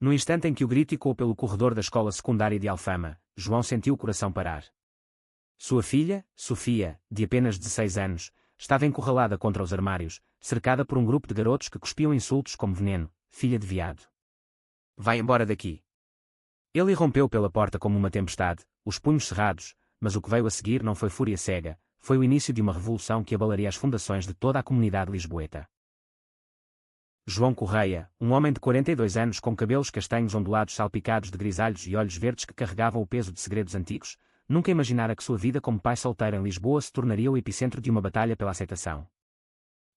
No instante em que o grito ecoou pelo corredor da escola secundária de Alfama, João sentiu o coração parar. Sua filha, Sofia, de apenas 16 anos, estava encurralada contra os armários, cercada por um grupo de garotos que cuspiam insultos como veneno, filha de viado. Vai embora daqui. Ele irrompeu pela porta como uma tempestade, os punhos cerrados, mas o que veio a seguir não foi fúria cega, foi o início de uma revolução que abalaria as fundações de toda a comunidade lisboeta. João Correia, um homem de 42 anos com cabelos castanhos ondulados salpicados de grisalhos e olhos verdes que carregavam o peso de segredos antigos, nunca imaginara que sua vida como pai solteiro em Lisboa se tornaria o epicentro de uma batalha pela aceitação.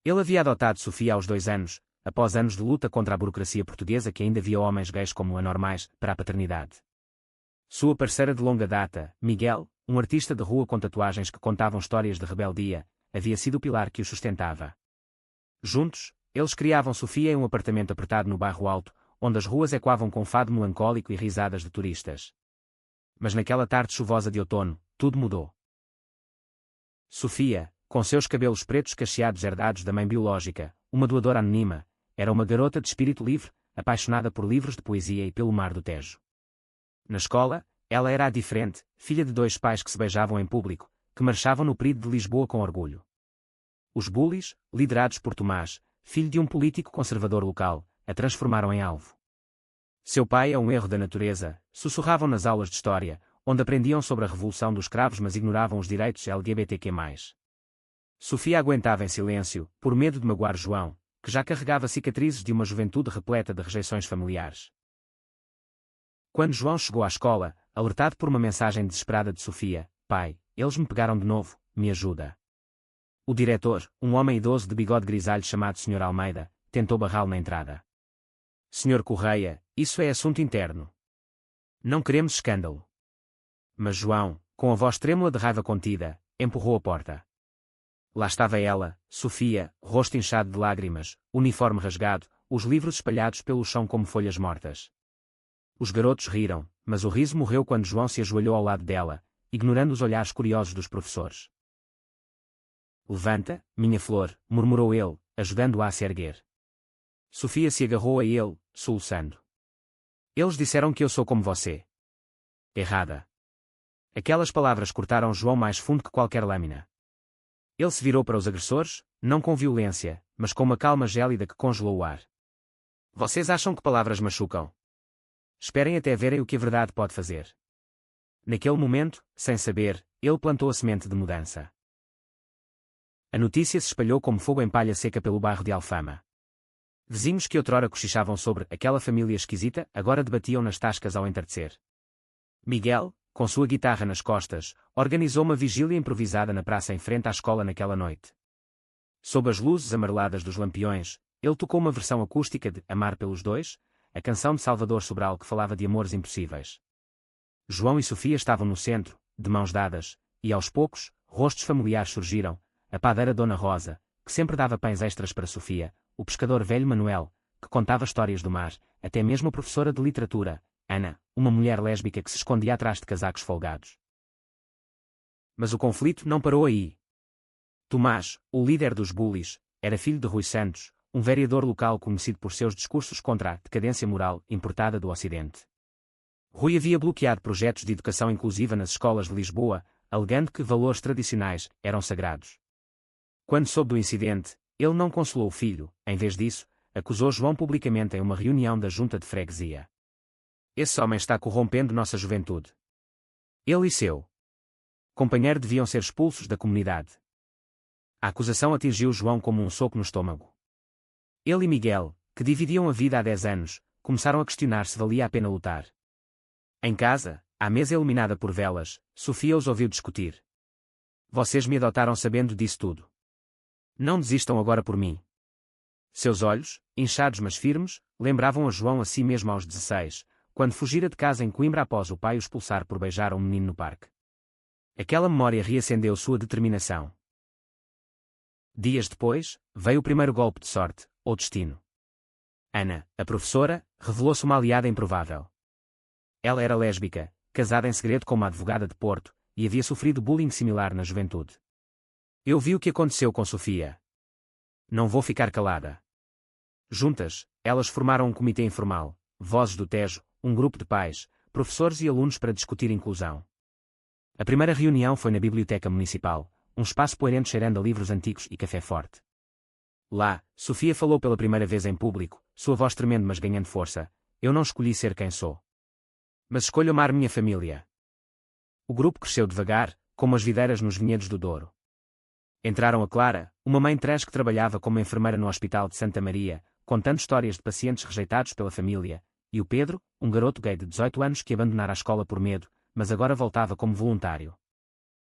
Ele havia adotado Sofia aos 2 anos, após anos de luta contra a burocracia portuguesa que ainda via homens gays como anormais para a paternidade. Sua parceira de longa data, Miguel, um artista de rua com tatuagens que contavam histórias de rebeldia, havia sido o pilar que o sustentava. Juntos, eles criavam Sofia em um apartamento apertado no bairro Alto, onde as ruas ecoavam com fado melancólico e risadas de turistas. Mas naquela tarde chuvosa de outono, tudo mudou. Sofia, com seus cabelos pretos cacheados herdados da mãe biológica, uma doadora anônima, era uma garota de espírito livre, apaixonada por livros de poesia e pelo mar do Tejo. Na escola, ela era a diferente, filha de 2 pais que se beijavam em público, que marchavam no período de Lisboa com orgulho. Os bullies, liderados por Tomás, filho de um político conservador local, a transformaram em alvo. Seu pai é um erro da natureza, sussurravam nas aulas de história, onde aprendiam sobre a revolução dos escravos mas ignoravam os direitos LGBTQ+. Sofia aguentava em silêncio, por medo de magoar João, que já carregava cicatrizes de uma juventude repleta de rejeições familiares. Quando João chegou à escola, alertado por uma mensagem desesperada de Sofia: "Pai, eles me pegaram de novo, me ajuda." O diretor, um homem idoso de bigode grisalho chamado Sr. Almeida, tentou barrá-lo na entrada. "Sr. Correia, isso é assunto interno. Não queremos escândalo." Mas João, com a voz trêmula de raiva contida, empurrou a porta. Lá estava ela, Sofia, rosto inchado de lágrimas, uniforme rasgado, os livros espalhados pelo chão como folhas mortas. Os garotos riram, mas o riso morreu quando João se ajoelhou ao lado dela, ignorando os olhares curiosos dos professores. "Levanta, minha flor", murmurou ele, ajudando-a a se erguer. Sofia se agarrou a ele, soluçando. "Eles disseram que eu sou como você." Errada. Aquelas palavras cortaram João mais fundo que qualquer lâmina. Ele se virou para os agressores, não com violência, mas com uma calma gélida que congelou o ar. "Vocês acham que palavras machucam? Esperem até verem o que a verdade pode fazer." Naquele momento, sem saber, ele plantou a semente de mudança. A notícia se espalhou como fogo em palha seca pelo bairro de Alfama. Vizinhos que outrora cochichavam sobre aquela família esquisita agora debatiam nas tascas ao entardecer. Miguel, com sua guitarra nas costas, organizou uma vigília improvisada na praça em frente à escola naquela noite. Sob as luzes amareladas dos lampiões, ele tocou uma versão acústica de Amar pelos Dois, a canção de Salvador Sobral que falava de amores impossíveis. João e Sofia estavam no centro, de mãos dadas, e aos poucos, rostos familiares surgiram: a padeira Dona Rosa, que sempre dava pães extras para Sofia, o pescador velho Manuel, que contava histórias do mar, até mesmo a professora de literatura, Ana, uma mulher lésbica que se escondia atrás de casacos folgados. Mas o conflito não parou aí. Tomás, o líder dos bullies, era filho de Rui Santos, um vereador local conhecido por seus discursos contra a decadência moral importada do Ocidente. Rui havia bloqueado projetos de educação inclusiva nas escolas de Lisboa, alegando que valores tradicionais eram sagrados. Quando soube do incidente, ele não consolou o filho, em vez disso, acusou João publicamente em uma reunião da junta de freguesia. "Esse homem está corrompendo nossa juventude. Ele e seu companheiro deviam ser expulsos da comunidade." A acusação atingiu João como um soco no estômago. Ele e Miguel, que dividiam a vida há 10 anos, começaram a questionar se valia a pena lutar. Em casa, à mesa iluminada por velas, Sofia os ouviu discutir. "Vocês me adotaram sabendo disso tudo. Não desistam agora por mim." Seus olhos, inchados mas firmes, lembravam a João a si mesmo aos 16, quando fugira de casa em Coimbra após o pai o expulsar por beijar um menino no parque. Aquela memória reacendeu sua determinação. Dias depois, veio o primeiro golpe de sorte, ou destino. Ana, a professora, revelou-se uma aliada improvável. Ela era lésbica, casada em segredo com uma advogada de Porto, e havia sofrido bullying similar na juventude. "Eu vi o que aconteceu com Sofia. Não vou ficar calada." Juntas, elas formaram um comitê informal, Vozes do Tejo, um grupo de pais, professores e alunos para discutir inclusão. A primeira reunião foi na Biblioteca Municipal, um espaço poeirento cheirando a livros antigos e café forte. Lá, Sofia falou pela primeira vez em público, sua voz tremendo mas ganhando força. Eu não escolhi ser quem sou. Mas escolho amar minha família. O grupo cresceu devagar, como as videiras nos vinhedos do Douro. Entraram a Clara, uma mãe trans que trabalhava como enfermeira no Hospital de Santa Maria, contando histórias de pacientes rejeitados pela família, e o Pedro, um garoto gay de 18 anos que abandonara a escola por medo, mas agora voltava como voluntário.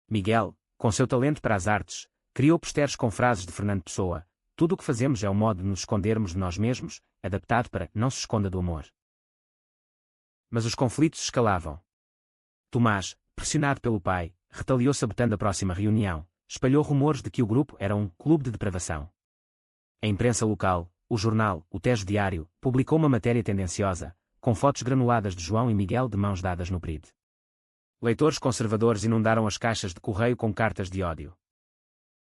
Miguel, com seu talento para as artes, criou posters com frases de Fernando Pessoa: tudo o que fazemos é um modo de nos escondermos de nós mesmos, adaptado para não se esconda do amor. Mas os conflitos escalavam. Tomás, pressionado pelo pai, retaliou sabotando a próxima reunião, espalhou rumores de que o grupo era um clube de depravação. A imprensa local, o jornal, o Tejo Diário, publicou uma matéria tendenciosa, com fotos granuladas de João e Miguel de mãos dadas no PRID. Leitores conservadores inundaram as caixas de correio com cartas de ódio.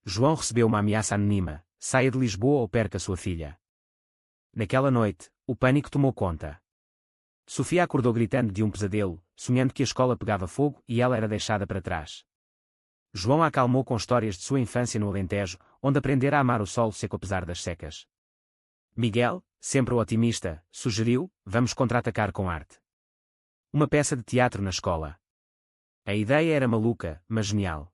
João recebeu uma ameaça anônima: saia de Lisboa ou perca sua filha. Naquela noite, o pânico tomou conta. Sofia acordou gritando de um pesadelo, sonhando que a escola pegava fogo e ela era deixada para trás. João a acalmou com histórias de sua infância no Alentejo, onde aprendera a amar o solo seco apesar das secas. Miguel, sempre o otimista, sugeriu: vamos contra-atacar com arte. Uma peça de teatro na escola. A ideia era maluca, mas genial.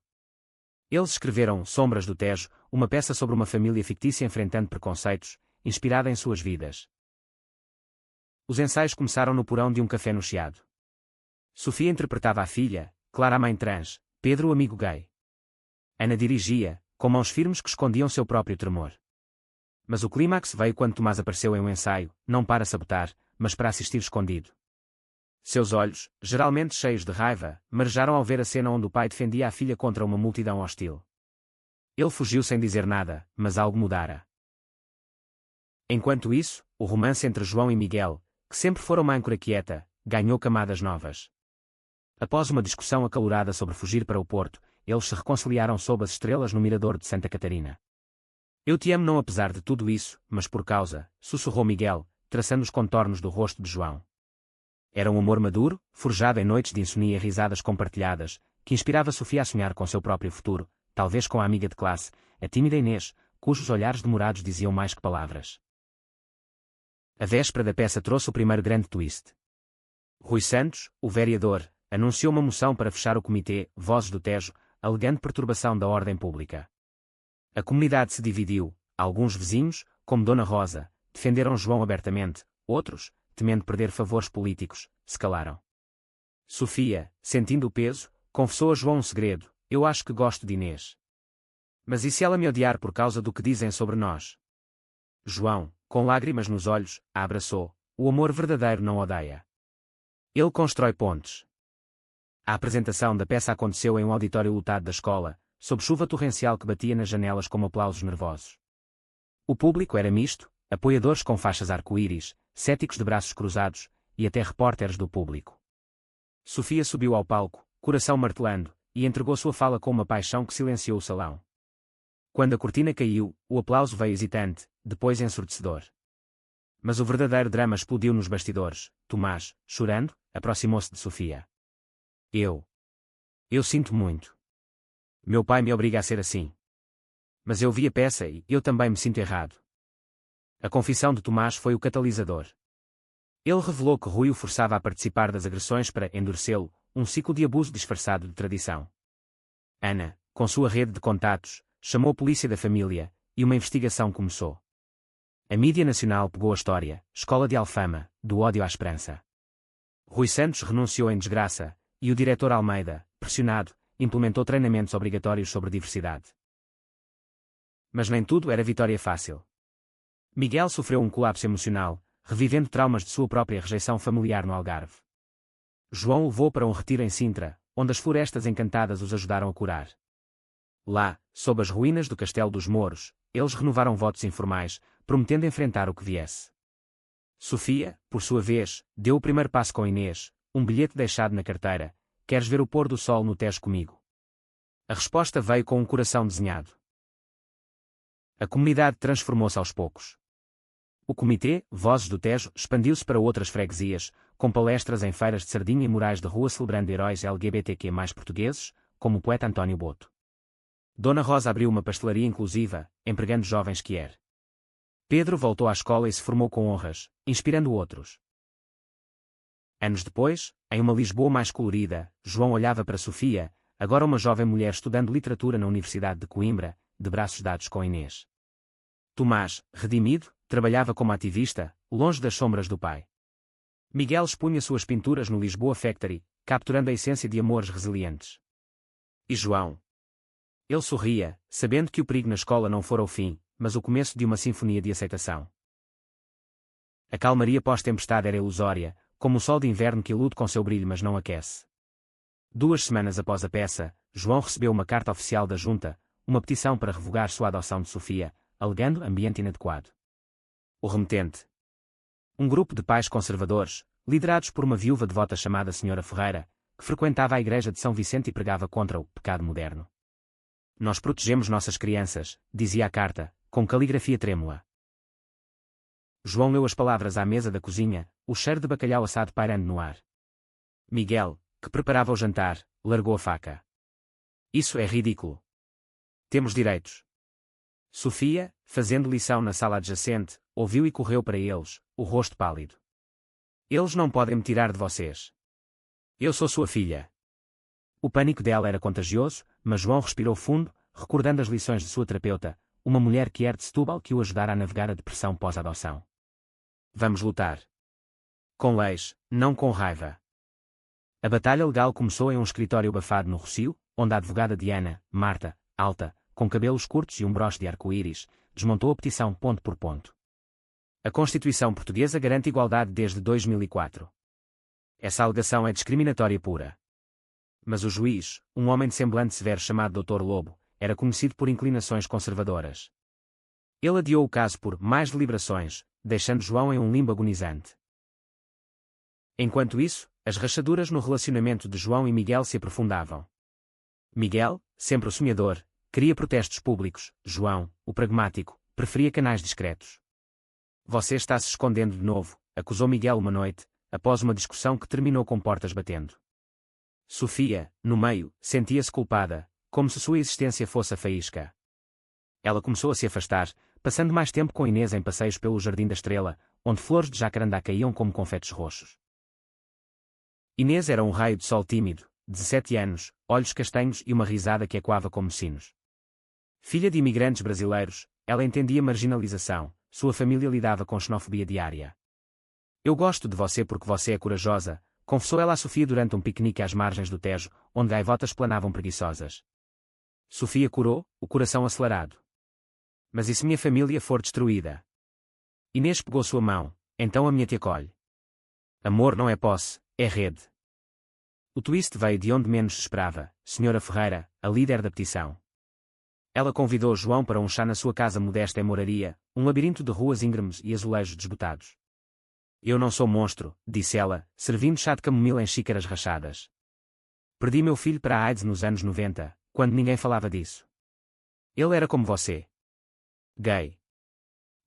Eles escreveram Sombras do Tejo, uma peça sobre uma família fictícia enfrentando preconceitos, inspirada em suas vidas. Os ensaios começaram no porão de um café no Chiado. Sofia interpretava a filha, Clara a mãe trans, Pedro o amigo gay. Ana dirigia, com mãos firmes que escondiam seu próprio tremor. Mas o clímax veio quando Tomás apareceu em um ensaio, não para sabotar, mas para assistir escondido. Seus olhos, geralmente cheios de raiva, marejaram ao ver a cena onde o pai defendia a filha contra uma multidão hostil. Ele fugiu sem dizer nada, mas algo mudara. Enquanto isso, o romance entre João e Miguel, que sempre fora uma âncora quieta, ganhou camadas novas. Após uma discussão acalorada sobre fugir para o Porto, eles se reconciliaram sob as estrelas no mirador de Santa Catarina. Eu te amo não apesar de tudo isso, mas por causa, sussurrou Miguel, traçando os contornos do rosto de João. Era um amor maduro, forjado em noites de insônia e risadas compartilhadas, que inspirava Sofia a sonhar com seu próprio futuro, talvez com a amiga de classe, a tímida Inês, cujos olhares demorados diziam mais que palavras. A véspera da peça trouxe o primeiro grande twist. Rui Santos, o vereador, anunciou uma moção para fechar o comitê Vozes do Tejo, alegando perturbação da ordem pública. A comunidade se dividiu, alguns vizinhos, como Dona Rosa, defenderam João abertamente, outros, temendo perder favores políticos, se calaram. Sofia, sentindo o peso, confessou a João um segredo: eu acho que gosto de Inês. Mas e se ela me odiar por causa do que dizem sobre nós? João, com lágrimas nos olhos, a abraçou: o amor verdadeiro não odeia. Ele constrói pontes. A apresentação da peça aconteceu em um auditório lotado da escola, sob chuva torrencial que batia nas janelas como aplausos nervosos. O público era misto, apoiadores com faixas arco-íris, céticos de braços cruzados, e até repórteres do público. Sofia subiu ao palco, coração martelando, e entregou sua fala com uma paixão que silenciou o salão. Quando a cortina caiu, o aplauso veio hesitante, depois ensurdecedor. Mas o verdadeiro drama explodiu nos bastidores. Tomás, chorando, aproximou-se de Sofia. Eu sinto muito. Meu pai me obriga a ser assim. Mas eu vi a peça e eu também me sinto errado. A confissão de Tomás foi o catalisador. Ele revelou que Rui o forçava a participar das agressões para endurecê-lo, um ciclo de abuso disfarçado de tradição. Ana, com sua rede de contatos, chamou a polícia da família, e uma investigação começou. A mídia nacional pegou a história, escola de Alfama, do ódio à esperança. Rui Santos renunciou em desgraça, e o diretor Almeida, pressionado, implementou treinamentos obrigatórios sobre diversidade. Mas nem tudo era vitória fácil. Miguel sofreu um colapso emocional, revivendo traumas de sua própria rejeição familiar no Algarve. João o levou para um retiro em Sintra, onde as florestas encantadas os ajudaram a curar. Lá, sob as ruínas do Castelo dos Mouros, eles renovaram votos informais, prometendo enfrentar o que viesse. Sofia, por sua vez, deu o primeiro passo com Inês, um bilhete deixado na carteira: queres ver o pôr do sol no Tejo comigo? A resposta veio com um coração desenhado. A comunidade transformou-se aos poucos. O comitê, Vozes do Tejo, expandiu-se para outras freguesias, com palestras em feiras de sardinha e murais de rua celebrando heróis LGBTQ+ portugueses, como o poeta António Boto. Dona Rosa abriu uma pastelaria inclusiva, empregando jovens que er. Pedro voltou à escola e se formou com honras, inspirando outros. Anos depois, em uma Lisboa mais colorida, João olhava para Sofia, agora uma jovem mulher estudando literatura na Universidade de Coimbra, de braços dados com Inês. Tomás, redimido, trabalhava como ativista, longe das sombras do pai. Miguel expunha suas pinturas no Lisboa Factory, capturando a essência de amores resilientes. E João? Ele sorria, sabendo que o perigo na escola não fora o fim, mas o começo de uma sinfonia de aceitação. A calmaria pós-tempestade era ilusória, como o sol de inverno que ilude com seu brilho mas não aquece. 2 semanas após a peça, João recebeu uma carta oficial da Junta, uma petição para revogar sua adoção de Sofia, alegando ambiente inadequado. O remetente. Um grupo de pais conservadores, liderados por uma viúva devota chamada Senhora Ferreira, que frequentava a igreja de São Vicente e pregava contra o pecado moderno. Nós protegemos nossas crianças, dizia a carta, com caligrafia trêmula. João leu as palavras à mesa da cozinha, o cheiro de bacalhau assado pairando no ar. Miguel, que preparava o jantar, largou a faca. Isso é ridículo. Temos direitos. Sofia, fazendo lição na sala adjacente, ouviu e correu para eles, o rosto pálido. Eles não podem me tirar de vocês. Eu sou sua filha. O pânico dela era contagioso, mas João respirou fundo, recordando as lições de sua terapeuta, uma mulher que era de Setúbal que o ajudara a navegar a depressão pós-adoção. Vamos lutar. Com leis, não com raiva. A batalha legal começou em um escritório abafado no Rossio, onde a advogada Diana, Marta, alta, com cabelos curtos e um broche de arco-íris, desmontou a petição ponto por ponto. A Constituição Portuguesa garante igualdade desde 2004. Essa alegação é discriminatória pura. Mas o juiz, um homem de semblante severo chamado Dr. Lobo, era conhecido por inclinações conservadoras. Ele adiou o caso por mais deliberações, deixando João em um limbo agonizante. Enquanto isso, as rachaduras no relacionamento de João e Miguel se aprofundavam. Miguel, sempre o sonhador, queria protestos públicos. João, o pragmático, preferia canais discretos. Você está se escondendo de novo, acusou Miguel uma noite, após uma discussão que terminou com portas batendo. Sofia, no meio, sentia-se culpada, como se sua existência fosse a faísca. Ela começou a se afastar, passando mais tempo com Inês em passeios pelo Jardim da Estrela, onde flores de jacarandá caíam como confetes roxos. Inês era um raio de sol tímido, 17 anos, olhos castanhos e uma risada que ecoava como sinos. Filha de imigrantes brasileiros, ela entendia marginalização, sua família lidava com xenofobia diária. Eu gosto de você porque você é corajosa, confessou ela a Sofia durante um piquenique às margens do Tejo, onde gaivotas planavam preguiçosas. Sofia corou, o coração acelerado. Mas e se minha família for destruída? Inês pegou sua mão, então a minha te acolhe. Amor não é posse, é rede. O twist veio de onde menos se esperava, Senhora Ferreira, a líder da petição. Ela convidou João para um chá na sua casa modesta em Moraria, um labirinto de ruas íngremes e azulejos desbotados. Eu não sou monstro, disse ela, servindo chá de camomila em xícaras rachadas. Perdi meu filho para a AIDS nos anos 90, quando ninguém falava disso. Ele era como você. Gay.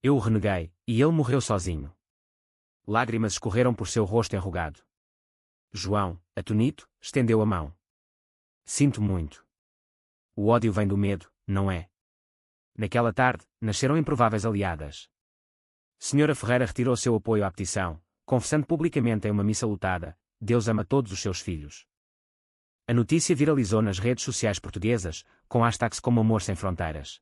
Eu o reneguei, e ele morreu sozinho. Lágrimas escorreram por seu rosto enrugado. João, atonito, estendeu a mão. Sinto muito. O ódio vem do medo, não é? Naquela tarde, nasceram improváveis aliadas. Senhora Ferreira retirou seu apoio à petição, confessando publicamente em uma missa lutada, Deus ama todos os seus filhos. A notícia viralizou nas redes sociais portuguesas, com hashtags como Amor Sem Fronteiras.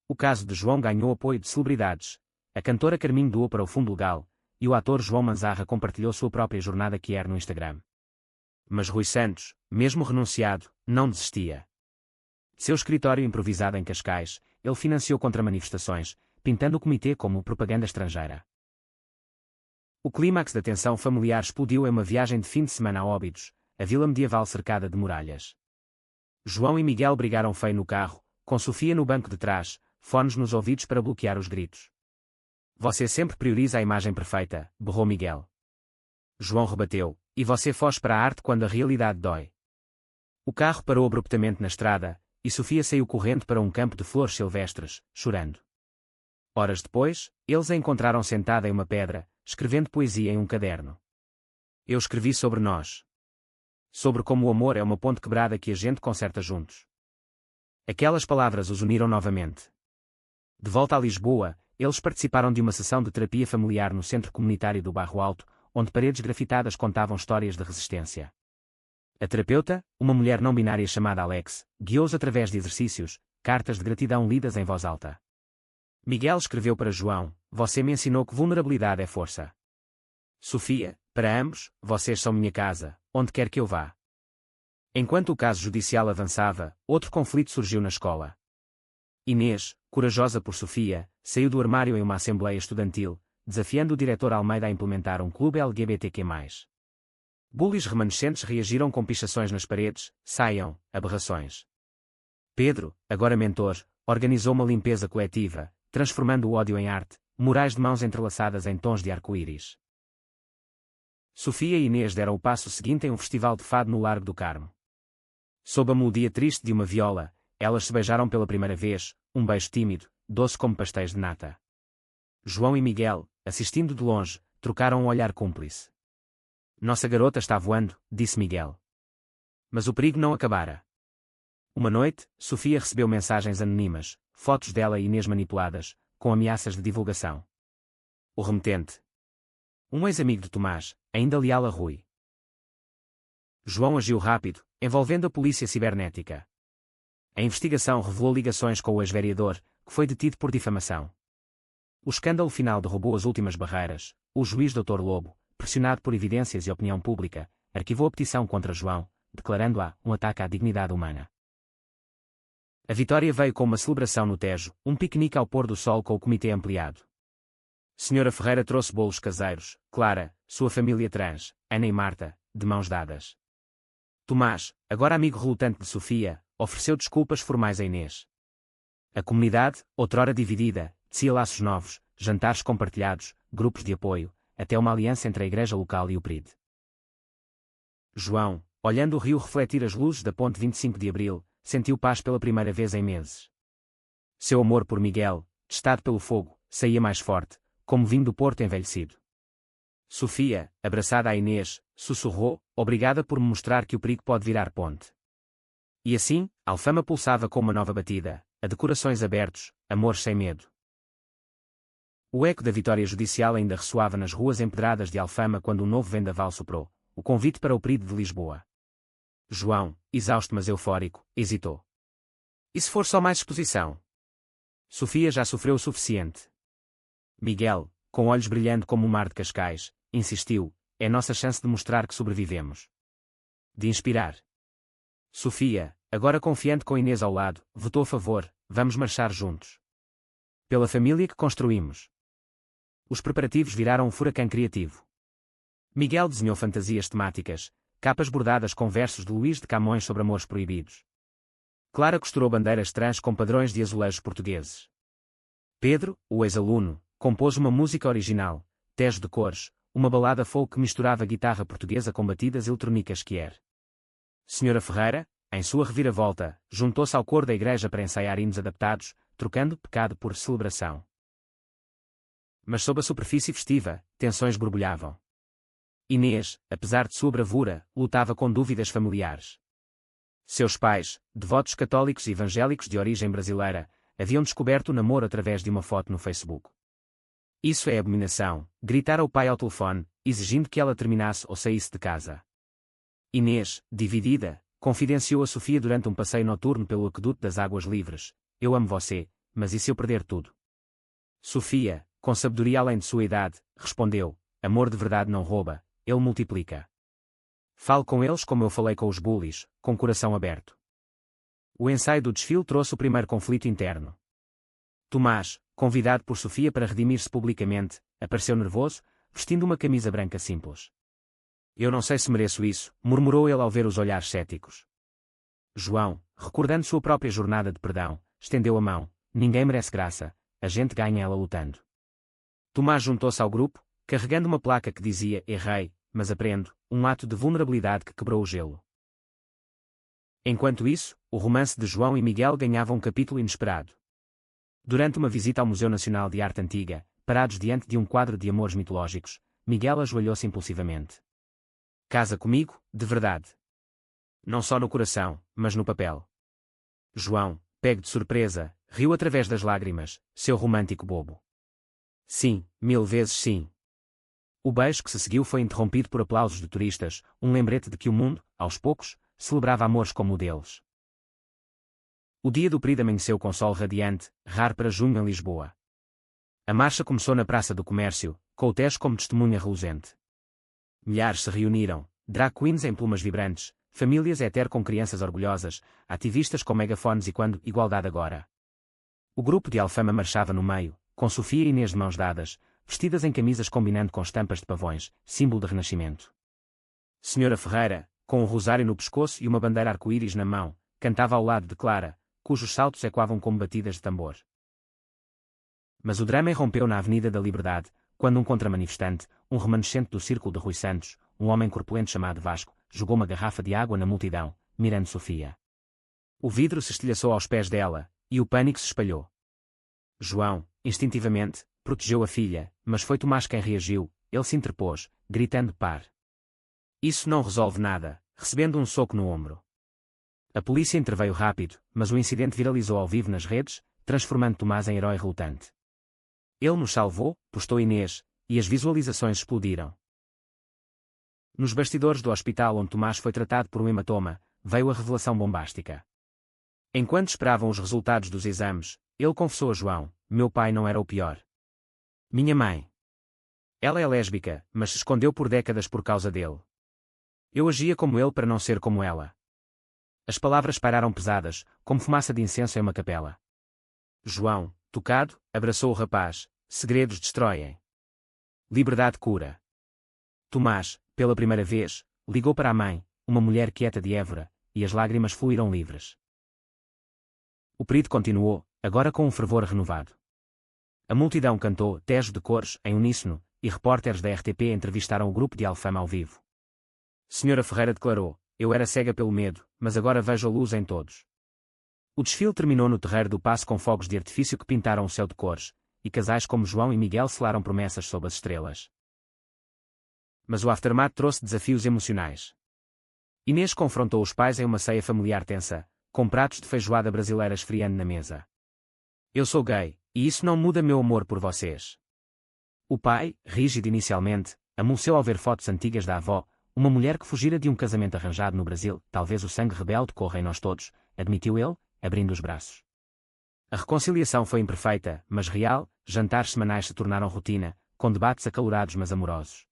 O caso de João ganhou apoio de celebridades. A cantora Carminho doou para o Fundo Legal, e o ator João Manzarra compartilhou sua própria jornada queer no Instagram. Mas Rui Santos, mesmo renunciado, não desistia. Seu escritório improvisado em Cascais, ele financiou contra-manifestações, pintando o comitê como propaganda estrangeira. O clímax da tensão familiar explodiu em uma viagem de fim de semana a Óbidos, a vila medieval cercada de muralhas. João e Miguel brigaram feio no carro, com Sofia no banco de trás, fones nos ouvidos para bloquear os gritos. Você sempre prioriza a imagem perfeita, berrou Miguel. João rebateu, e você foge para a arte quando a realidade dói. O carro parou abruptamente na estrada, e Sofia saiu correndo para um campo de flores silvestres, chorando. Horas depois, eles a encontraram sentada em uma pedra, escrevendo poesia em um caderno. Eu escrevi sobre nós. Sobre como o amor é uma ponte quebrada que a gente conserta juntos. Aquelas palavras os uniram novamente. De volta a Lisboa, eles participaram de uma sessão de terapia familiar no Centro Comunitário do Barro Alto, onde paredes grafitadas contavam histórias de resistência. A terapeuta, uma mulher não binária chamada Alex, guiou-os através de exercícios, cartas de gratidão lidas em voz alta. Miguel escreveu para João: "Você me ensinou que vulnerabilidade é força." Sofia: "Para ambos, vocês são minha casa, onde quer que eu vá." Enquanto o caso judicial avançava, outro conflito surgiu na escola. Inês, corajosa por Sofia, saiu do armário em uma assembleia estudantil, desafiando o diretor Almeida a implementar um clube LGBTQ+. Bullies remanescentes reagiram com pichações nas paredes: "Saiam, aberrações." Pedro, agora mentor, organizou uma limpeza coletiva, transformando o ódio em arte, murais de mãos entrelaçadas em tons de arco-íris. Sofia e Inês deram o passo seguinte em um festival de fado no Largo do Carmo. Sob a melodia triste de uma viola, elas se beijaram pela primeira vez, um beijo tímido, doce como pastéis de nata. João e Miguel, assistindo de longe, trocaram um olhar cúmplice. "Nossa garota está voando", disse Miguel. Mas o perigo não acabara. Uma noite, Sofia recebeu mensagens anônimas, fotos dela e Inês manipuladas, com ameaças de divulgação. O remetente: um ex-amigo de Tomás, ainda leal a Rui. João agiu rápido, envolvendo a polícia cibernética. A investigação revelou ligações com o ex-vereador, que foi detido por difamação. O escândalo final derrubou as últimas barreiras. O juiz Dr. Lobo, pressionado por evidências e opinião pública, arquivou a petição contra João, declarando-a um ataque à dignidade humana. A vitória veio com uma celebração no Tejo, um piquenique ao pôr do sol com o comitê ampliado. Senhora Ferreira trouxe bolos caseiros, Clara, sua família trans, Ana e Marta, de mãos dadas. Tomás, agora amigo relutante de Sofia, ofereceu desculpas formais a Inês. A comunidade, outrora dividida, tecia laços novos, jantares compartilhados, grupos de apoio, até uma aliança entre a igreja local e o PRID. João, olhando o rio refletir as luzes da ponte 25 de Abril, sentiu paz pela primeira vez em meses. Seu amor por Miguel, testado pelo fogo, saía mais forte, como vinho do Porto envelhecido. Sofia, abraçada a Inês, sussurrou: "Obrigada por me mostrar que o perigo pode virar ponte." E assim, Alfama pulsava com uma nova batida, a de corações abertos, amores sem medo. O eco da vitória judicial ainda ressoava nas ruas empedradas de Alfama quando um novo vendaval soprou, o convite para o PRID de Lisboa. João, exausto mas eufórico, hesitou. E se for só mais exposição? Sofia já sofreu o suficiente. Miguel, com olhos brilhando como o mar de Cascais, insistiu: "É nossa chance de mostrar que sobrevivemos." De inspirar. Sofia, agora confiante com Inês ao lado, votou a favor: "Vamos marchar juntos. Pela família que construímos." Os preparativos viraram um furacão criativo. Miguel desenhou fantasias temáticas, capas bordadas com versos de Luís de Camões sobre amores proibidos. Clara costurou bandeiras trans com padrões de azulejos portugueses. Pedro, o ex-aluno, compôs uma música original, Tejo de Cores, uma balada folk que misturava guitarra portuguesa com batidas eletrónicas Kier. Senhora Ferreira, em sua reviravolta, juntou-se ao coro da igreja para ensaiar hinos adaptados, trocando pecado por celebração. Mas sob a superfície festiva, tensões borbulhavam. Inês, apesar de sua bravura, lutava com dúvidas familiares. Seus pais, devotos católicos e evangélicos de origem brasileira, haviam descoberto o namoro através de uma foto no Facebook. "Isso é abominação", gritara o pai ao telefone, exigindo que ela terminasse ou saísse de casa. Inês, dividida, confidenciou a Sofia durante um passeio noturno pelo aqueduto das Águas Livres: "Eu amo você, mas e se eu perder tudo?" Sofia, com sabedoria além de sua idade, respondeu: "Amor de verdade não rouba, ele multiplica. Fale com eles como eu falei com os bullies, com coração aberto." O ensaio do desfile trouxe o primeiro conflito interno. Tomás, convidado por Sofia para redimir-se publicamente, apareceu nervoso, vestindo uma camisa branca simples. "Eu não sei se mereço isso", murmurou ele ao ver os olhares céticos. João, recordando sua própria jornada de perdão, estendeu a mão: "Ninguém merece graça, a gente ganha ela lutando." Tomás juntou-se ao grupo, carregando uma placa que dizia: "Errei, mas aprendo", um ato de vulnerabilidade que quebrou o gelo. Enquanto isso, o romance de João e Miguel ganhava um capítulo inesperado. Durante uma visita ao Museu Nacional de Arte Antiga, parados diante de um quadro de amores mitológicos, Miguel ajoelhou-se impulsivamente. Casa comigo, de verdade. Não só no coração, mas no papel. João, pego de surpresa, riu através das lágrimas, seu romântico bobo. Sim, 1000 vezes sim. O beijo que se seguiu foi interrompido por aplausos de turistas, um lembrete de que o mundo, aos poucos, celebrava amores como o deles. O dia do Pride amanheceu com sol radiante, raro para junho em Lisboa. A marcha começou na Praça do Comércio, com o Tejo como testemunha reluzente. Milhares se reuniram, drag queens em plumas vibrantes, famílias hetero com crianças orgulhosas, ativistas com megafones e quando igualdade agora. O grupo de Alfama marchava no meio, com Sofia e Inês de mãos dadas, vestidas em camisas combinando com estampas de pavões, símbolo de renascimento. Senhora Ferreira, com um rosário no pescoço e uma bandeira arco-íris na mão, cantava ao lado de Clara, cujos saltos ecoavam como batidas de tambor. Mas o drama irrompeu na Avenida da Liberdade, quando um contramanifestante, um remanescente do Círculo de Rui Santos, um homem corpulento chamado Vasco, jogou uma garrafa de água na multidão, mirando Sofia. O vidro se estilhaçou aos pés dela, e o pânico se espalhou. João, instintivamente, protegeu a filha, mas foi Tomás quem reagiu, ele se interpôs, gritando par. Isso não resolve nada, recebendo um soco no ombro. A polícia interveio rápido, mas o incidente viralizou ao vivo nas redes, transformando Tomás em herói relutante. Ele nos salvou, postou Inês, e as visualizações explodiram. Nos bastidores do hospital onde Tomás foi tratado por um hematoma, veio a revelação bombástica. Enquanto esperavam os resultados dos exames, ele confessou a João: meu pai não era o pior. Minha mãe. Ela é lésbica, mas se escondeu por décadas por causa dele. Eu agia como ele para não ser como ela. As palavras pairaram pesadas, como fumaça de incenso em uma capela. João, tocado, abraçou o rapaz. Segredos destroem. Liberdade cura. Tomás, pela primeira vez, ligou para a mãe, uma mulher quieta de Évora, e as lágrimas fluíram livres. O Pride continuou, agora com um fervor renovado. A multidão cantou Tejo de cores, em uníssono, e repórteres da RTP entrevistaram o grupo de Alfama ao vivo. Senhora Ferreira declarou: eu era cega pelo medo, mas agora vejo a luz em todos. O desfile terminou no terreiro do Paço com fogos de artifício que pintaram o céu de cores, e casais como João e Miguel selaram promessas sob as estrelas. Mas o aftermath trouxe desafios emocionais. Inês confrontou os pais em uma ceia familiar tensa, com pratos de feijoada brasileira esfriando na mesa. Eu sou gay, e isso não muda meu amor por vocês. O pai, rígido inicialmente, amoleceu ao ver fotos antigas da avó, uma mulher que fugira de um casamento arranjado no Brasil. Talvez o sangue rebelde corra em nós todos, admitiu ele, abrindo os braços. A reconciliação foi imperfeita, mas real. Jantares semanais se tornaram rotina, com debates acalorados mas amorosos.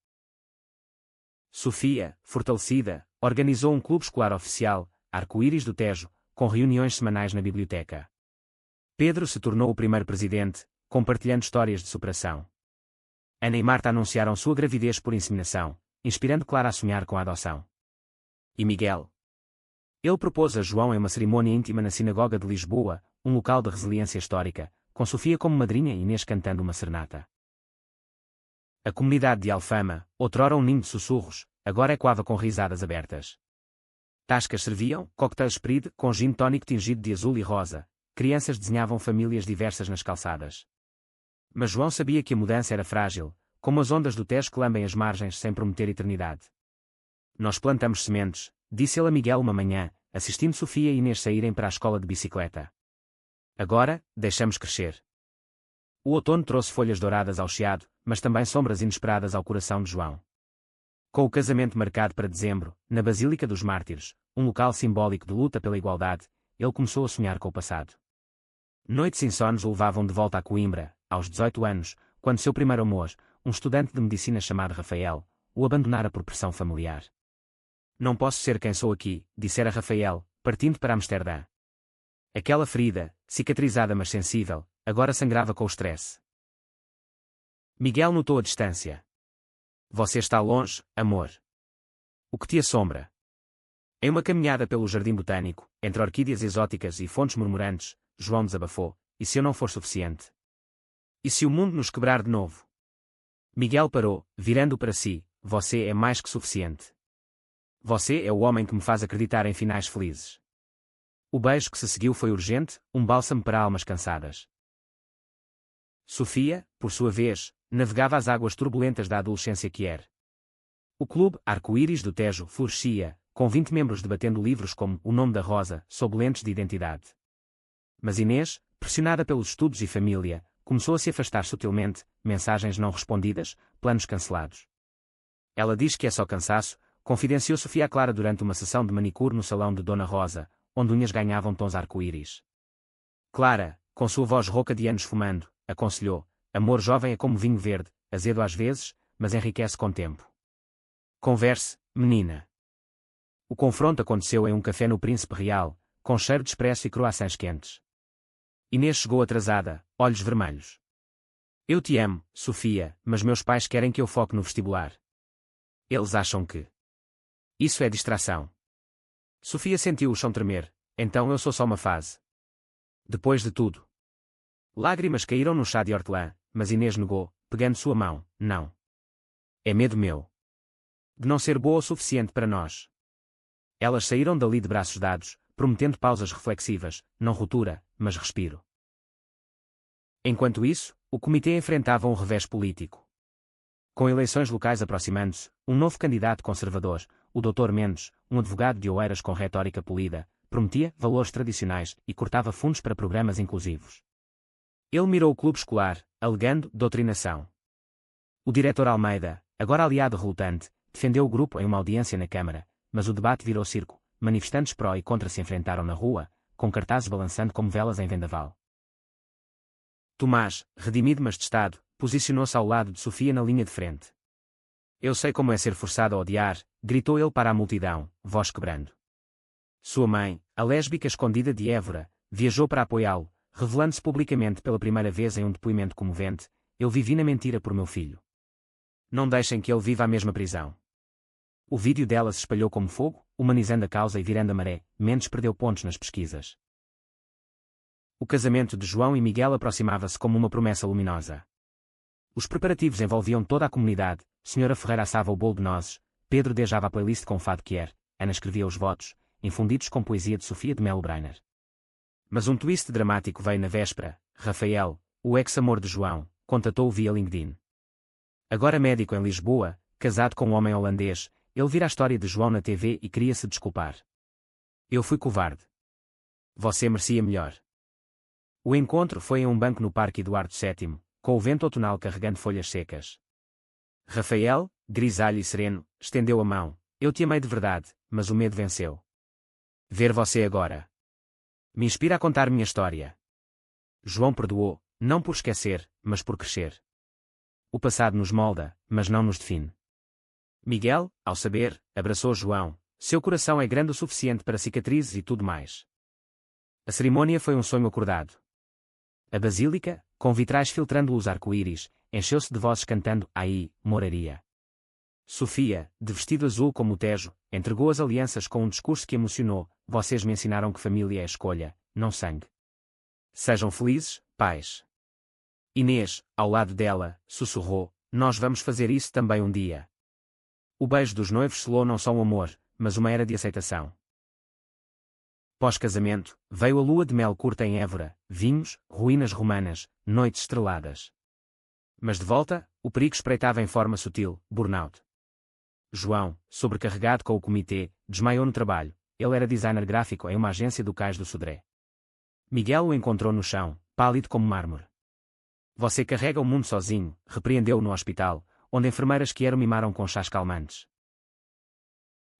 Sofia, fortalecida, organizou um clube escolar oficial, Arco-Íris do Tejo, com reuniões semanais na biblioteca. Pedro se tornou o primeiro presidente, compartilhando histórias de superação. Ana e Marta anunciaram sua gravidez por inseminação, inspirando Clara a sonhar com a adoção. E Miguel? Ele propôs a João em uma cerimônia íntima na Sinagoga de Lisboa, um local de resiliência histórica, com Sofia como madrinha e Inês cantando uma serenata. A comunidade de Alfama, outrora um ninho de sussurros, agora ecoava com risadas abertas. Tascas serviam, coquetéis Pride com gin tónico tingido de azul e rosa, crianças desenhavam famílias diversas nas calçadas. Mas João sabia que a mudança era frágil, como as ondas do Tejo que lambem as margens sem prometer eternidade. Nós plantamos sementes, disse ele a Miguel uma manhã, assistindo Sofia e Inês saírem para a escola de bicicleta. Agora, deixamos crescer. O outono trouxe folhas douradas ao chiado, mas também sombras inesperadas ao coração de João. Com o casamento marcado para dezembro, na Basílica dos Mártires, um local simbólico de luta pela igualdade, ele começou a sonhar com o passado. Noites insones o levavam de volta a Coimbra, aos 18 anos, quando seu primeiro amor, um estudante de medicina chamado Rafael, o abandonara por pressão familiar. Não posso ser quem sou aqui, dissera Rafael, partindo para Amsterdã. Aquela ferida, cicatrizada mas sensível, agora sangrava com o estresse. Miguel notou a distância. Você está longe, amor. O que te assombra? Em uma caminhada pelo jardim botânico, entre orquídeas exóticas e fontes murmurantes, João desabafou: e se eu não for suficiente? E se o mundo nos quebrar de novo? Miguel parou, virando para si: você é mais que suficiente. Você é o homem que me faz acreditar em finais felizes. O beijo que se seguiu foi urgente, um bálsamo para almas cansadas. Sofia, por sua vez, navegava as águas turbulentas da adolescência que era. O clube Arco-Íris do Tejo florescia, com 20 membros debatendo livros como O Nome da Rosa, sob lentes de identidade. Mas Inês, pressionada pelos estudos e família, começou a se afastar sutilmente, mensagens não respondidas, planos cancelados. Ela diz que é só cansaço, confidenciou Sofia a Clara durante uma sessão de manicure no salão de Dona Rosa, onde unhas ganhavam tons arco-íris. Clara, com sua voz rouca de anos fumando, aconselhou: amor jovem é como vinho verde, azedo às vezes, mas enriquece com tempo. Converse, menina. O confronto aconteceu em um café no Príncipe Real, com cheiro de expresso e croissants quentes. Inês chegou atrasada, olhos vermelhos. Eu te amo, Sofia, mas meus pais querem que eu foque no vestibular. Eles acham que isso é distração. Sofia sentiu o chão tremer. Então eu sou só uma fase. Depois de tudo. Lágrimas caíram no chá de hortelã, mas Inês negou, pegando sua mão: não. É medo meu. De não ser boa o suficiente para nós. Elas saíram dali de braços dados, prometendo pausas reflexivas, não ruptura, mas respiro. Enquanto isso, o comitê enfrentava um revés político. Com eleições locais aproximando-se, um novo candidato conservador, o Dr. Mendes, um advogado de Oeiras com retórica polida, prometia valores tradicionais e cortava fundos para programas inclusivos. Ele mirou o clube escolar, alegando doutrinação. O diretor Almeida, agora aliado relutante, defendeu o grupo em uma audiência na Câmara, mas o debate virou circo, manifestantes pró e contra se enfrentaram na rua, com cartazes balançando como velas em vendaval. Tomás, redimido mas testado, posicionou-se ao lado de Sofia na linha de frente. Eu sei como é ser forçado a odiar, gritou ele para a multidão, voz quebrando. Sua mãe, a lésbica escondida de Évora, viajou para apoiá-lo, revelando-se publicamente pela primeira vez em um depoimento comovente: eu vivi na mentira por meu filho. Não deixem que ele viva a mesma prisão. O vídeo dela se espalhou como fogo, humanizando a causa e virando a maré. Mendes perdeu pontos nas pesquisas. O casamento de João e Miguel aproximava-se como uma promessa luminosa. Os preparativos envolviam toda a comunidade. Senhora Ferreira assava o bolo de nozes, Pedro dejava a playlist com fado Kier, Ana escrevia os votos, infundidos com poesia de Sofia de Melo Brainer. Mas um twist dramático veio na véspera. Rafael, o ex-amor de João, contatou-o via LinkedIn. Agora médico em Lisboa, casado com um homem holandês, ele vira a história de João na TV e queria se desculpar. Eu fui covarde. Você merecia melhor. O encontro foi em um banco no Parque Eduardo VII, com o vento outonal carregando folhas secas. Rafael, grisalho e sereno, estendeu a mão. Eu te amei de verdade, mas o medo venceu. Ver você agora me inspira a contar minha história. João perdoou, não por esquecer, mas por crescer. O passado nos molda, mas não nos define. Miguel, ao saber, abraçou João. Seu coração é grande o suficiente para cicatrizes e tudo mais. A cerimônia foi um sonho acordado. A basílica, com vitrais filtrando luz arco-íris, encheu-se de vozes cantando Aí, moraria. Sofia, de vestido azul como o Tejo, entregou as alianças com um discurso que emocionou: vocês me ensinaram que família é escolha, não sangue. Sejam felizes, pais. Inês, ao lado dela, sussurrou: nós vamos fazer isso também um dia. O beijo dos noivos selou não só um amor, mas uma era de aceitação. Pós-casamento, veio a lua de mel curta em Évora, vinhos, ruínas romanas, noites estreladas. Mas de volta, o perigo espreitava em forma sutil: burnout. João, sobrecarregado com o comitê, desmaiou no trabalho. Ele era designer gráfico em uma agência do Cais do Sodré. Miguel o encontrou no chão, pálido como mármore. Você carrega o mundo sozinho, repreendeu-o no hospital, onde enfermeiras que eram mimaram com chás calmantes.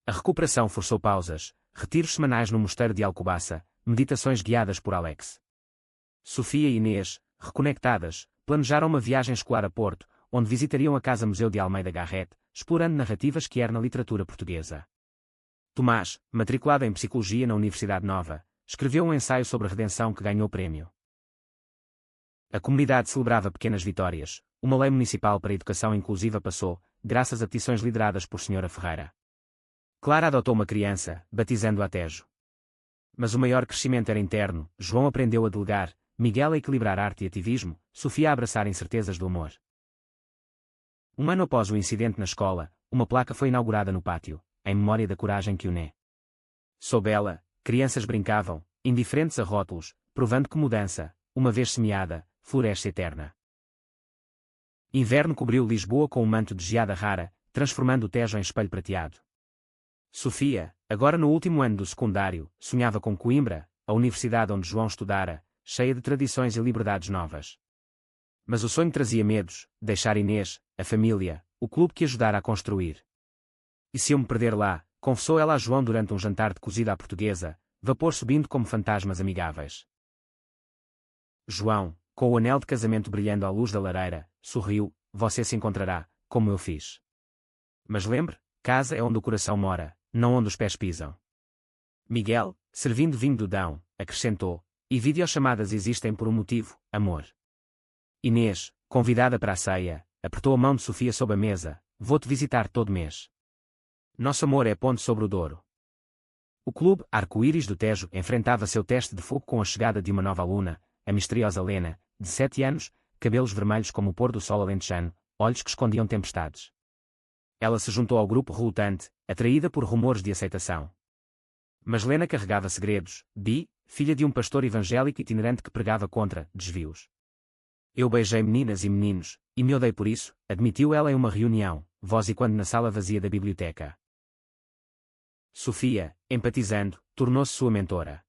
A recuperação forçou pausas, retiros semanais no mosteiro de Alcobaça, meditações guiadas por Alex. Sofia e Inês, reconectadas, planejaram uma viagem escolar a Porto, onde visitariam a Casa-Museu de Almeida Garrett, explorando narrativas que eram na literatura portuguesa. Tomás, matriculado em Psicologia na Universidade Nova, escreveu um ensaio sobre a redenção que ganhou prémio. A comunidade celebrava pequenas vitórias. Uma lei municipal para a educação inclusiva passou, graças a petições lideradas por Senhora Ferreira. Clara adotou uma criança, batizando-a Tejo. Mas o maior crescimento era interno. João aprendeu a delegar, Miguel a equilibrar arte e ativismo, Sofia a abraçar incertezas do amor. Um ano após o incidente na escola, uma placa foi inaugurada no pátio, em memória da coragem que une. Sob ela, crianças brincavam, indiferentes a rótulos, provando que mudança, uma vez semeada, floresce eterna. Inverno cobriu Lisboa com um manto de geada rara, transformando o Tejo em espelho prateado. Sofia, agora no último ano do secundário, sonhava com Coimbra, a universidade onde João estudara, cheia de tradições e liberdades novas. Mas o sonho trazia medos: deixar Inês, a família, o clube que ajudara a construir. E se eu me perder lá, confessou ela a João durante um jantar de cozida à portuguesa, vapor subindo como fantasmas amigáveis. João, com o anel de casamento brilhando à luz da lareira, sorriu: você se encontrará, como eu fiz. Mas lembre, casa é onde o coração mora, não onde os pés pisam. Miguel, servindo vinho do Dão, acrescentou: e videochamadas existem por um motivo, amor. Inês, convidada para a ceia, apertou a mão de Sofia sob a mesa: vou-te visitar todo mês. Nosso amor é ponte sobre o Douro. O clube Arco-Íris do Tejo enfrentava seu teste de fogo com a chegada de uma nova aluna, a misteriosa Lena, de 7 anos, cabelos vermelhos como o pôr do sol alentejano, olhos que escondiam tempestades. Ela se juntou ao grupo relutante, atraída por rumores de aceitação. Mas Lena carregava segredos: filha de um pastor evangélico itinerante que pregava contra desvios. Eu beijei meninas e meninos, e me odeio por isso, admitiu ela em uma reunião, voz e quando na sala vazia da biblioteca. Sofia, empatizando, tornou-se sua mentora.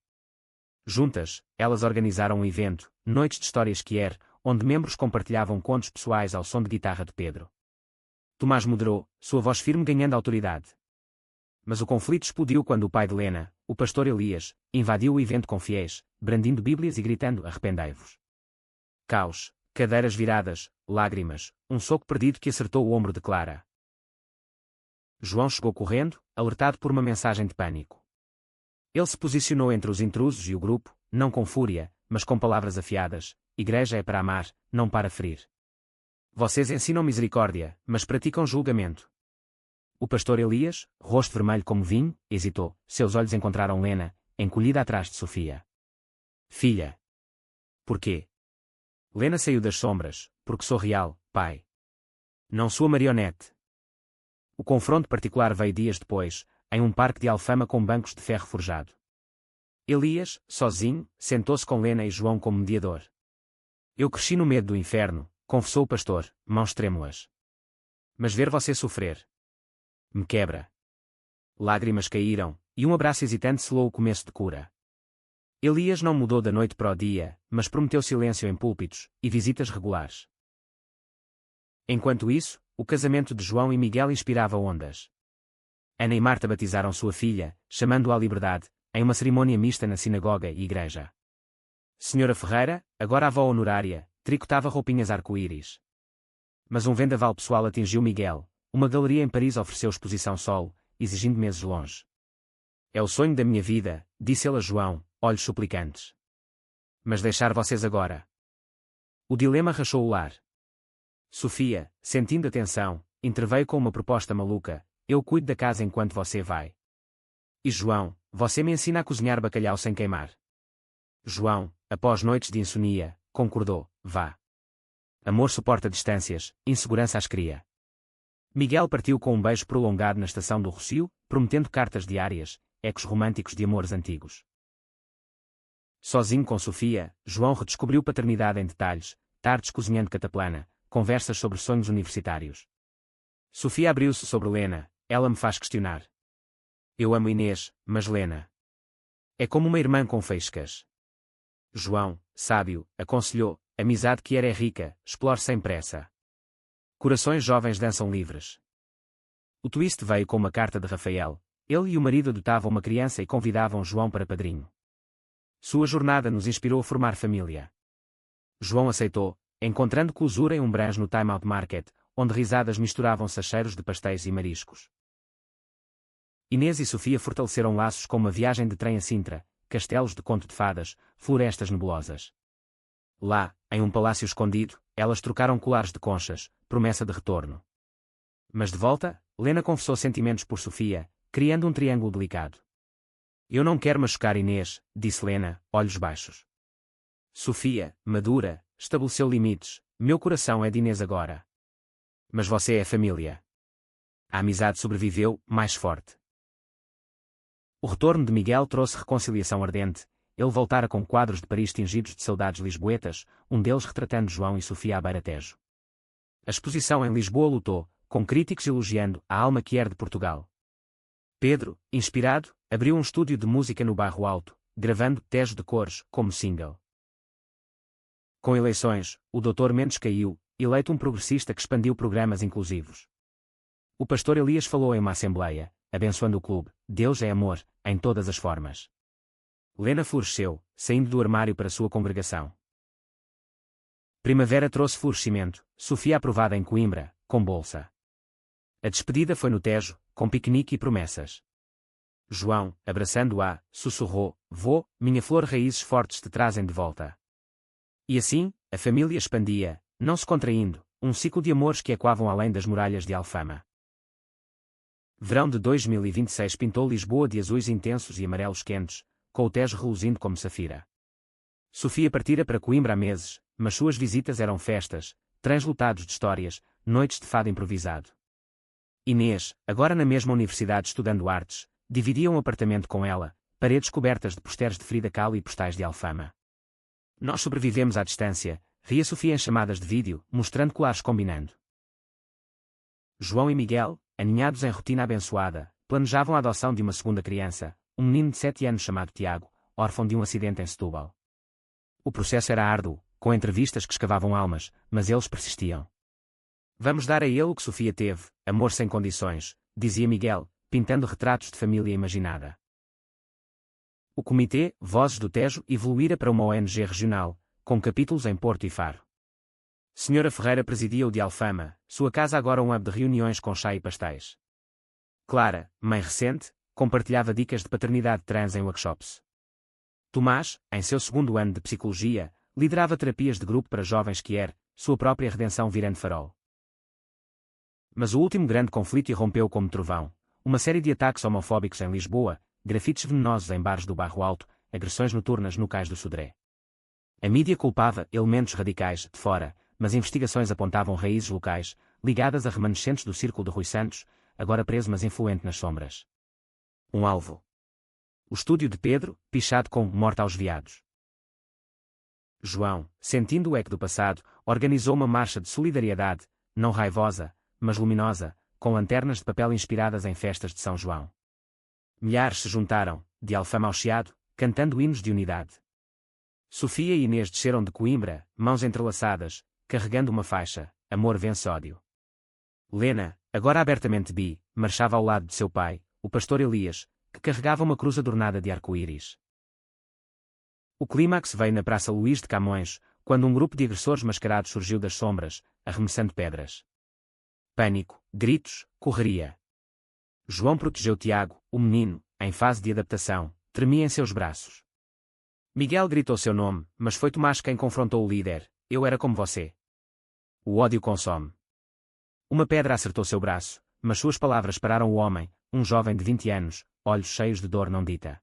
Juntas, elas organizaram um evento, Noites de Histórias Quier, onde membros compartilhavam contos pessoais ao som de guitarra de Pedro. Tomás moderou, sua voz firme ganhando autoridade. Mas o conflito explodiu quando o pai de Lena, o pastor Elias, invadiu o evento com fiéis, brandindo bíblias e gritando: arrependei-vos. Caos, cadeiras viradas, lágrimas, um soco perdido que acertou o ombro de Clara. João chegou correndo, alertado por uma mensagem de pânico. Ele se posicionou entre os intrusos e o grupo, não com fúria, mas com palavras afiadas: igreja é para amar, não para ferir. Vocês ensinam misericórdia, mas praticam julgamento. O pastor Elias, rosto vermelho como vinho, hesitou. Seus olhos encontraram Lena, encolhida atrás de Sofia. Filha. Por quê? Lena saiu das sombras: porque sou real, pai. Não sua marionete. O confronto particular veio dias depois, em um parque de Alfama com bancos de ferro forjado. Elias, sozinho, sentou-se com Lena e João como mediador. Eu cresci no medo do inferno, confessou o pastor, mãos trêmulas. Mas ver você sofrer me quebra. Lágrimas caíram, e um abraço hesitante selou o começo de cura. Elias não mudou da noite para o dia, mas prometeu silêncio em púlpitos e visitas regulares. Enquanto isso, o casamento de João e Miguel inspirava ondas. Ana e Marta batizaram sua filha, chamando-a à liberdade, em uma cerimônia mista na sinagoga e igreja. Senhora Ferreira, agora avó honorária, tricotava roupinhas arco-íris. Mas um vendaval pessoal atingiu Miguel. Uma galeria em Paris ofereceu exposição solo, exigindo meses longe. É o sonho da minha vida, disse ele a João, olhos suplicantes. Mas deixar vocês agora. O dilema rachou o lar. Sofia, sentindo a tensão, interveio com uma proposta maluca: eu cuido da casa enquanto você vai. E João, você me ensina a cozinhar bacalhau sem queimar. João, após noites de insomnia, concordou: vá. Amor suporta distâncias, insegurança as cria. Miguel partiu com um beijo prolongado na estação do Rossio, prometendo cartas diárias, ecos românticos de amores antigos. Sozinho com Sofia, João redescobriu paternidade em detalhes, tardes cozinhando cataplana, conversas sobre sonhos universitários. Sofia abriu-se sobre Lena: ela me faz questionar. Eu amo Inês, mas Lena é como uma irmã com faíscas. João, sábio, aconselhou: amizade que é rica, explore sem pressa. Corações jovens dançam livres. O twist veio com uma carta de Rafael. Ele e o marido adotavam uma criança e convidavam João para padrinho. Sua jornada nos inspirou a formar família. João aceitou, encontrando closura em um branch no Time Out Market, onde risadas misturavam sacheiros de pastéis e mariscos. Inês e Sofia fortaleceram laços com uma viagem de trem a Sintra, castelos de conto de fadas, florestas nebulosas. Lá, em um palácio escondido, elas trocaram colares de conchas, promessa de retorno. Mas de volta, Lena confessou sentimentos por Sofia, criando um triângulo delicado. Eu não quero machucar Inês, disse Lena, olhos baixos. Sofia, madura, estabeleceu limites: meu coração é de Inês agora. Mas você é família. A amizade sobreviveu, mais forte. O retorno de Miguel trouxe reconciliação ardente. Ele voltara com quadros de Paris tingidos de saudades lisboetas, um deles retratando João e Sofia à beira-tejo. A exposição em Lisboa lutou, com críticos elogiando a alma que era de Portugal. Pedro, inspirado, abriu um estúdio de música no Bairro Alto, gravando Tejo de Cores como single. Com eleições, o Dr. Mendes caiu, eleito um progressista que expandiu programas inclusivos. O pastor Elias falou em uma assembleia, abençoando o clube: Deus é amor, em todas as formas. Lena floresceu, saindo do armário para sua congregação. Primavera trouxe florescimento, Sofia aprovada em Coimbra, com bolsa. A despedida foi no Tejo, com piquenique e promessas. João, abraçando-a, sussurrou: Vô, minha flor, raízes fortes te trazem de volta. E assim, a família expandia, não se contraindo, um ciclo de amores que ecoavam além das muralhas de Alfama. Verão de 2026 pintou Lisboa de azuis intensos e amarelos quentes, com o Tejo reluzindo como safira. Sofia partira para Coimbra há meses, mas suas visitas eram festas, trens lotados de histórias, noites de fado improvisado. Inês, agora na mesma universidade estudando artes, dividia um apartamento com ela, paredes cobertas de posterios de Frida Kahlo e postais de Alfama. Nós sobrevivemos à distância, ria Sofia em chamadas de vídeo, mostrando colares combinando. João e Miguel, aninhados em rotina abençoada, planejavam a adoção de uma segunda criança, um menino de 7 anos chamado Tiago, órfão de um acidente em Setúbal. O processo era árduo, com entrevistas que escavavam almas, mas eles persistiam. Vamos dar a ele o que Sofia teve, amor sem condições, dizia Miguel, pintando retratos de família imaginada. O Comitê Vozes do Tejo evoluíra para uma ONG regional, com capítulos em Porto e Faro. Senhora Ferreira presidia o de Alfama, sua casa agora um hub de reuniões com chá e pastéis. Clara, mãe recente, compartilhava dicas de paternidade trans em workshops. Tomás, em seu segundo ano de psicologia, liderava terapias de grupo para jovens que era sua própria redenção virando farol. Mas o último grande conflito irrompeu como trovão, uma série de ataques homofóbicos em Lisboa, grafites venenosos em bares do Bairro Alto, agressões noturnas no Cais do Sodré. A mídia culpava elementos radicais de fora, mas investigações apontavam raízes locais, ligadas a remanescentes do círculo de Rui Santos, agora preso mas influente nas sombras. Um alvo. O estúdio de Pedro, pichado com Morte aos Viados. João, sentindo o eco do passado, organizou uma marcha de solidariedade, não raivosa, mas luminosa, com lanternas de papel inspiradas em festas de São João. Milhares se juntaram, de Alfama ao Chiado, cantando hinos de unidade. Sofia e Inês desceram de Coimbra, mãos entrelaçadas, carregando uma faixa: Amor vence ódio. Lena, agora abertamente bi, marchava ao lado de seu pai, o pastor Elias, que carregava uma cruz adornada de arco-íris. O clímax veio na Praça Luís de Camões, quando um grupo de agressores mascarados surgiu das sombras, arremessando pedras. Pânico, gritos, correria. João protegeu Tiago, o menino, em fase de adaptação, tremia em seus braços. Miguel gritou seu nome, mas foi Tomás quem confrontou o líder: Eu era como você. O ódio consome. Uma pedra acertou seu braço, mas suas palavras pararam o homem, um jovem de 20 anos, olhos cheios de dor não dita.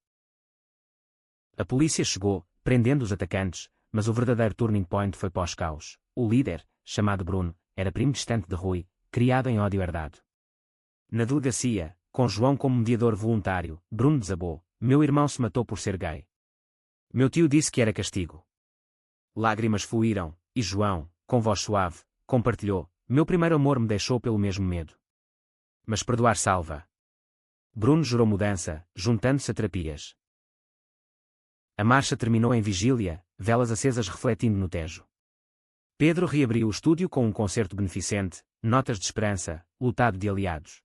A polícia chegou, prendendo os atacantes, mas o verdadeiro turning point foi pós-caos. O líder, chamado Bruno, era primo distante de Rui, criado em ódio herdado. Na delegacia, com João como mediador voluntário, Bruno desabou: Meu irmão se matou por ser gay. Meu tio disse que era castigo. Lágrimas fluíram, e João, com voz suave, compartilhou: Meu primeiro amor me deixou pelo mesmo medo. Mas perdoar salva. Bruno jurou mudança, juntando-se a terapias. A marcha terminou em vigília, velas acesas refletindo no Tejo. Pedro reabriu o estúdio com um concerto beneficente, notas de esperança, lotado de aliados.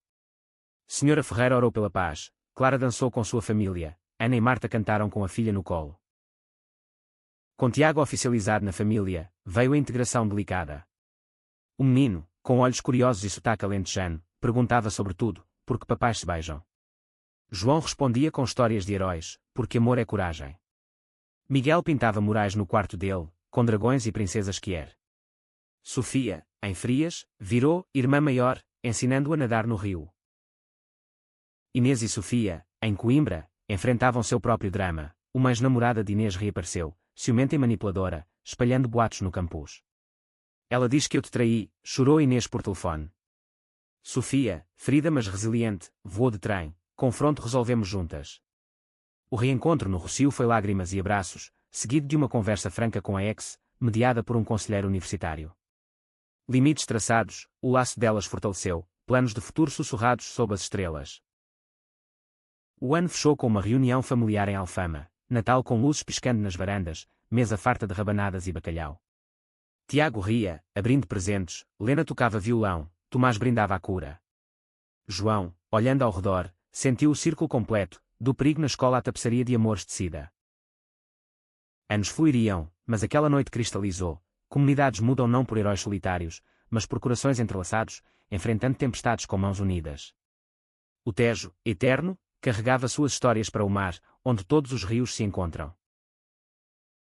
Senhora Ferreira orou pela paz, Clara dançou com sua família, Ana e Marta cantaram com a filha no colo. Com Tiago oficializado na família, veio a integração delicada. O menino, com olhos curiosos e sotaque alentejano, perguntava sobre tudo: por que papais se beijam? João respondia com histórias de heróis: porque amor é coragem. Miguel pintava murais no quarto dele, com dragões e princesas Kier. Sofia, em Frias, virou irmã maior, ensinando-a a nadar no rio. Inês e Sofia, em Coimbra, enfrentavam seu próprio drama. Uma ex-namorada de Inês reapareceu, ciumenta e manipuladora, espalhando boatos no campus. Ela diz que eu te traí, chorou Inês por telefone. Sofia, ferida mas resiliente, voou de trem, confronto resolvemos juntas. O reencontro no Rossio foi lágrimas e abraços, seguido de uma conversa franca com a ex, mediada por um conselheiro universitário. Limites traçados, o laço delas fortaleceu, planos de futuro sussurrados sob as estrelas. O ano fechou com uma reunião familiar em Alfama, Natal com luzes piscando nas varandas, mesa farta de rabanadas e bacalhau. Tiago ria, abrindo presentes, Lena tocava violão, Tomás brindava a cura. João, olhando ao redor, sentiu o círculo completo, do perigo na escola à tapeçaria de amores tecida. Anos fluiriam, mas aquela noite cristalizou. Comunidades mudam não por heróis solitários, mas por corações entrelaçados, enfrentando tempestades com mãos unidas. O Tejo, eterno, carregava suas histórias para o mar, onde todos os rios se encontram.